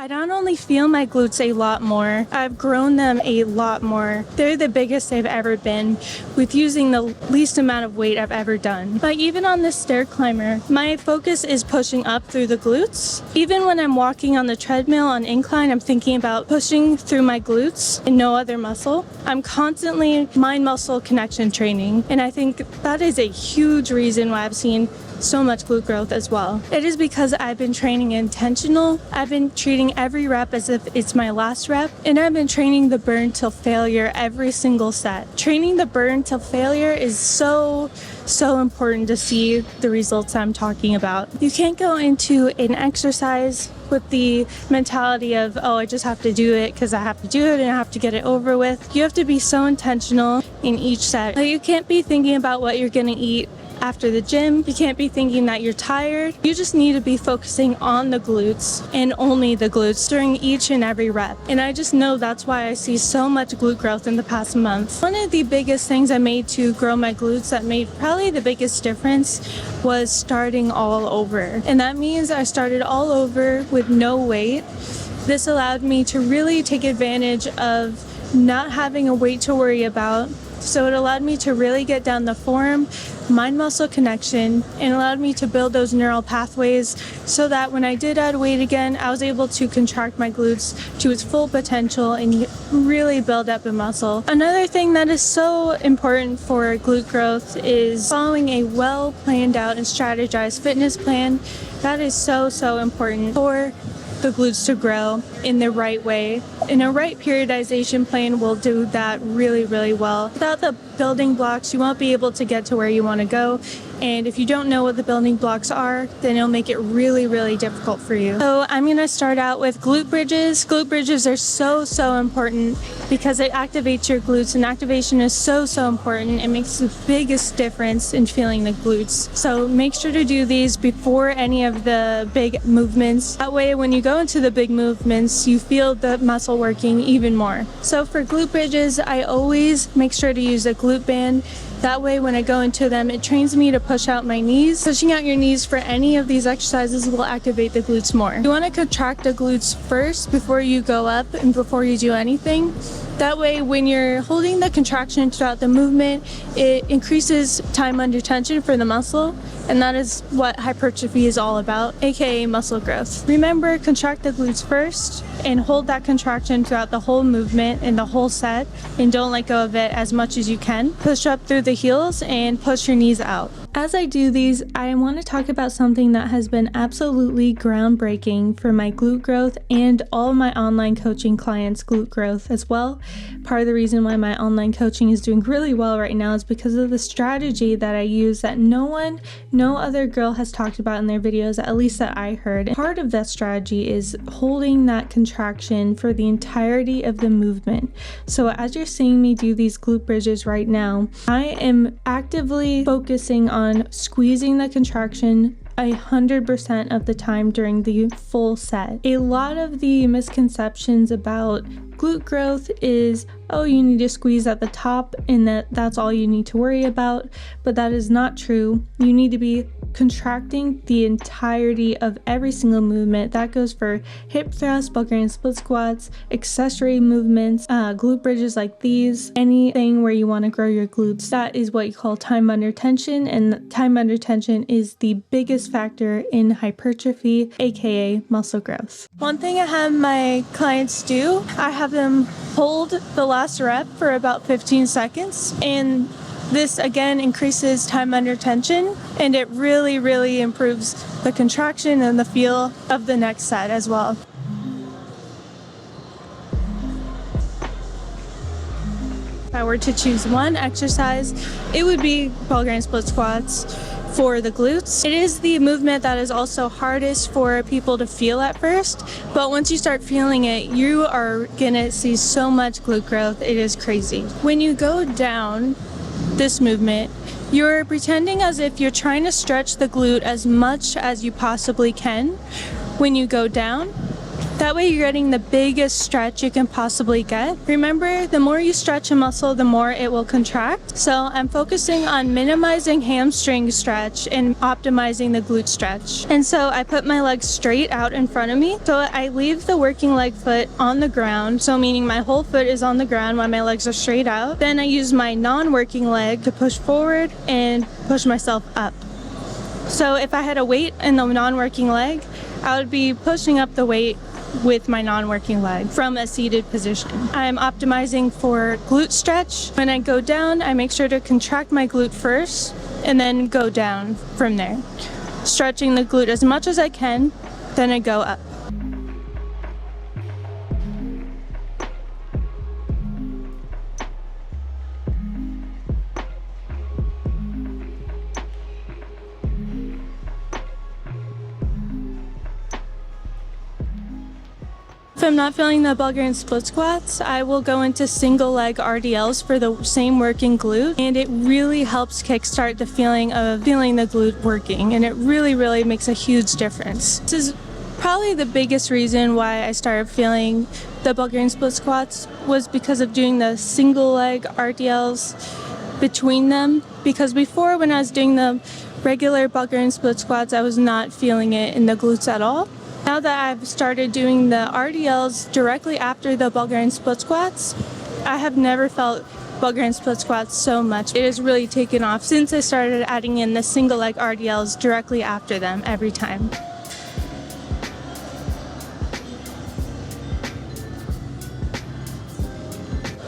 I not only feel my glutes a lot more, I've grown them a lot more. They're the biggest they've ever been with using the least amount of weight I've ever done. Like even on this stair climber, my focus is pushing up through the glutes. Even when I'm walking on the treadmill on incline, I'm thinking about pushing through my glutes and no other muscle. I'm constantly mind-muscle connection training, and I think that is a huge reason why I've seen so much glute growth as well. It is because I've been training intentional. I've been treating every rep as if it's my last rep, and I've been training the burn till failure every single set. Training the burn till failure is so important to see the results I'm talking about. You can't go into an exercise with the mentality of, oh, I just have to do it because I have to do it and I have to get it over with. You have to be so intentional in each set. You can't be thinking about what you're going to eat after the gym. You can't be thinking that you're tired. You just need to be focusing on the glutes and only the glutes during each and every rep. And I just know that's why I see so much glute growth in the past month. One of the biggest things I made to grow my glutes that made probably the biggest difference was starting all over. And that means I started all over with no weight. This allowed me to really take advantage of not having a weight to worry about. So it allowed me to really get down the form, mind-muscle connection, and allowed me to build those neural pathways so that when I did add weight again, I was able to contract my glutes to its full potential and really build up a muscle. Another thing that is so important for glute growth is following a well planned out and strategized fitness plan. That is so important for the glutes to grow in the right way. And a right periodization plan will do that really well. Without the building blocks, you won't be able to get to where you want to go. And if you don't know what the building blocks are, then it'll make it really difficult for you. So I'm going to start out with glute bridges. Glute bridges are so important because it activates your glutes, and activation is so important. It makes the biggest difference in feeling the glutes. So make sure to do these before any of the big movements. That way when you go into the big movements, you feel the muscle working even more. So for glute bridges, I always make sure to use a glute band. That way when I go into them, it trains me to push out my knees. Pushing out your knees for any of these exercises will activate the glutes more. You want to contract the glutes first before you go up and before you do anything. That way when you're holding the contraction throughout the movement, it increases time under tension for the muscle, and that is what hypertrophy is all about, aka muscle growth. Remember, contract the glutes first and hold that contraction throughout the whole movement and the whole set, and don't let go of it as much as you can. Push up through the heels and push your knees out. As I do these, I want to talk about something that has been absolutely groundbreaking for my glute growth and all of my online coaching clients' glute growth as well. Part of the reason why my online coaching is doing really well right now is because of the strategy that I use that no other girl has talked about in their videos, at least that I heard. And part of that strategy is holding that contraction for the entirety of the movement. So as you're seeing me do these glute bridges right now, I am actively focusing on squeezing the contraction 100% of the time during the full set. A lot of the misconceptions about glute growth is, oh, you need to squeeze at the top and that's all you need to worry about, but that is not true. You need to be contracting the entirety of every single movement. That goes for hip thrusts, Bulgarian split squats, accessory movements, glute bridges like these, anything where you want to grow your glutes. That is what you call time under tension, and time under tension is the biggest factor in hypertrophy, aka muscle growth. One thing I have my clients do, I have them hold the last rep for about 15 seconds, and this again increases time under tension, and it really improves the contraction and the feel of the next set as well. If I were to choose one exercise, it would be Bulgarian split squats for the glutes. It is the movement that is also hardest for people to feel at first, but once you start feeling it, you are gonna see so much glute growth. It is crazy. When you go down this movement, you're pretending as if you're trying to stretch the glute as much as you possibly can when you go down. That way you're getting the biggest stretch you can possibly get. Remember, the more you stretch a muscle, the more it will contract. So I'm focusing on minimizing hamstring stretch and optimizing the glute stretch. And so I put my legs straight out in front of me. So I leave the working leg foot on the ground. So meaning my whole foot is on the ground while my legs are straight out. Then I use my non-working leg to push forward and push myself up. So if I had a weight in the non-working leg, I would be pushing up the weight with my non-working leg from a seated position. I'm optimizing for glute stretch. When I go down, I make sure to contract my glute first and then go down from there. Stretching the glute as much as I can, then I go up. If I'm not feeling the Bulgarian split squats, I will go into single leg RDLs for the same working glute, and it really helps kickstart the feeling of feeling the glute working, and it really makes a huge difference. This is probably the biggest reason why I started feeling the Bulgarian split squats was because of doing the single leg RDLs between them, because before when I was doing the regular Bulgarian split squats, I was not feeling it in the glutes at all. Now that I've started doing the RDLs directly after the Bulgarian split squats, I have never felt Bulgarian split squats so much. It has really taken off since I started adding in the single leg RDLs directly after them every time.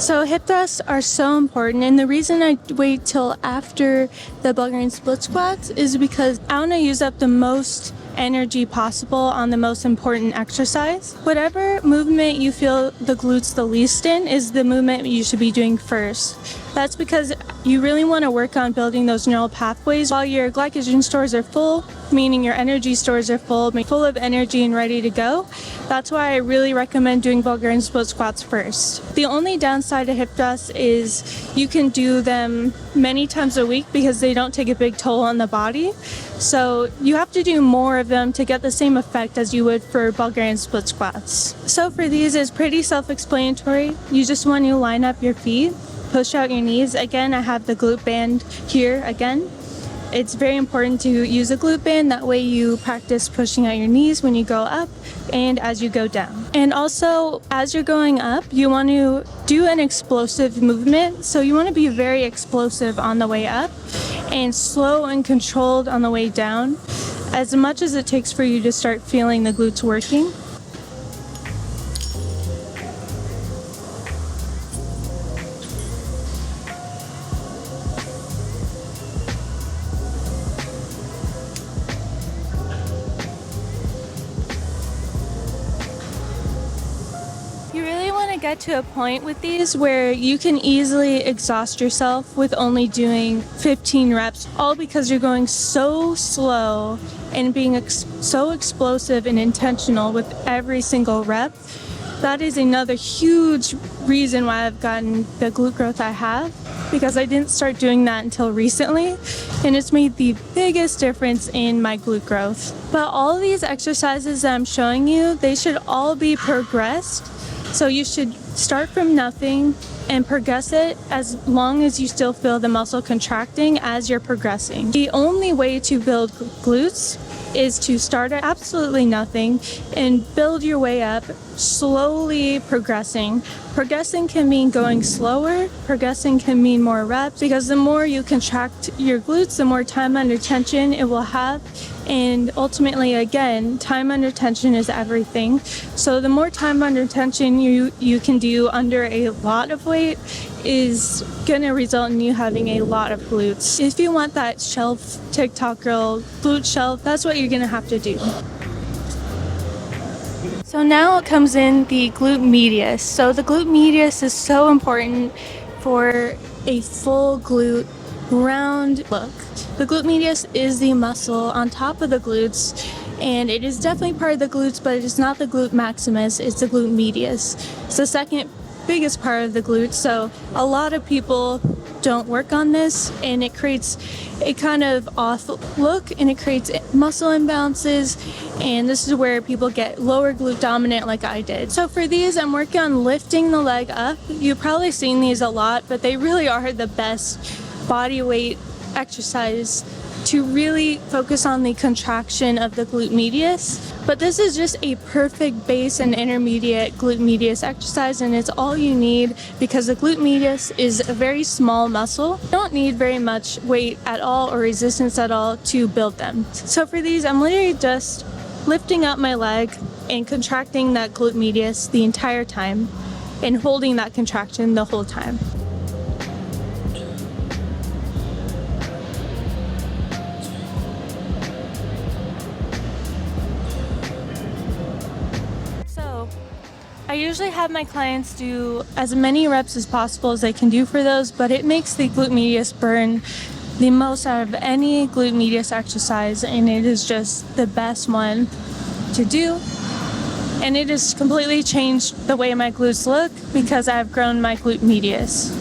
So hip thrusts are so important, and the reason I wait till after the Bulgarian split squats is because I want to use up the most energy possible on the most important exercise. Whatever movement you feel the glutes the least in is the movement you should be doing first. That's because you really want to work on building those neural pathways while your glycogen stores are full, meaning your energy stores are full of energy and ready to go. That's why I really recommend doing Bulgarian split squats first. The only downside to hip thrusts is you can do them many times a week because they don't take a big toll on the body. So you have to do more of them to get the same effect as you would for Bulgarian split squats. So for these, it's pretty self-explanatory. You just want to line up your feet, push out your knees. Again, I have the glute band here again. It's very important to use a glute band. That way you practice pushing out your knees when you go up and as you go down. And also, as you're going up, you want to do an explosive movement. So you want to be very explosive on the way up and slow and controlled on the way down, as much as it takes for you to start feeling the glutes working. Get to a point with these where you can easily exhaust yourself with only doing 15 reps, all because you're going so slow and being so explosive and intentional with every single rep. That is another huge reason why I've gotten the glute growth I have, because I didn't start doing that until recently, and it's made the biggest difference in my glute growth. But all of these exercises that I'm showing you, they should all be progressed. So you should start from nothing and progress it as long as you still feel the muscle contracting as you're progressing. The only way to build glutes is to start at absolutely nothing and build your way up, slowly progressing. Progressing can mean going slower. Progressing can mean more reps, because the more you contract your glutes, the more time under tension it will have. And ultimately, again, time under tension is everything. So the more time under tension you can do under a lot of weight is going to result in you having a lot of glutes. If you want that shelf TikTok girl glute shelf, that's what you're going to have to do. So now it comes in the glute medius. So the glute medius is so important for a full glute round look. The glute medius is the muscle on top of the glutes, and it is definitely part of the glutes, but it is not the glute maximus, it's the glute medius. It's the second biggest part of the glute. So a lot of people don't work on this, and it creates a kind of off look, and it creates muscle imbalances, and this is where people get lower glute dominant like I did. So for these, I'm working on lifting the leg up. You've probably seen these a lot, but they really are the best body weight exercise to really focus on the contraction of the glute medius. But this is just a perfect base and intermediate glute medius exercise, and it's all you need because the glute medius is a very small muscle. You don't need very much weight at all or resistance at all to build them. So for these, I'm literally just lifting up my leg and contracting that glute medius the entire time and holding that contraction the whole time. I usually have my clients do as many reps as possible as they can do for those, but it makes the glute medius burn the most out of any glute medius exercise, and it is just the best one to do. And it has completely changed the way my glutes look because I've grown my glute medius.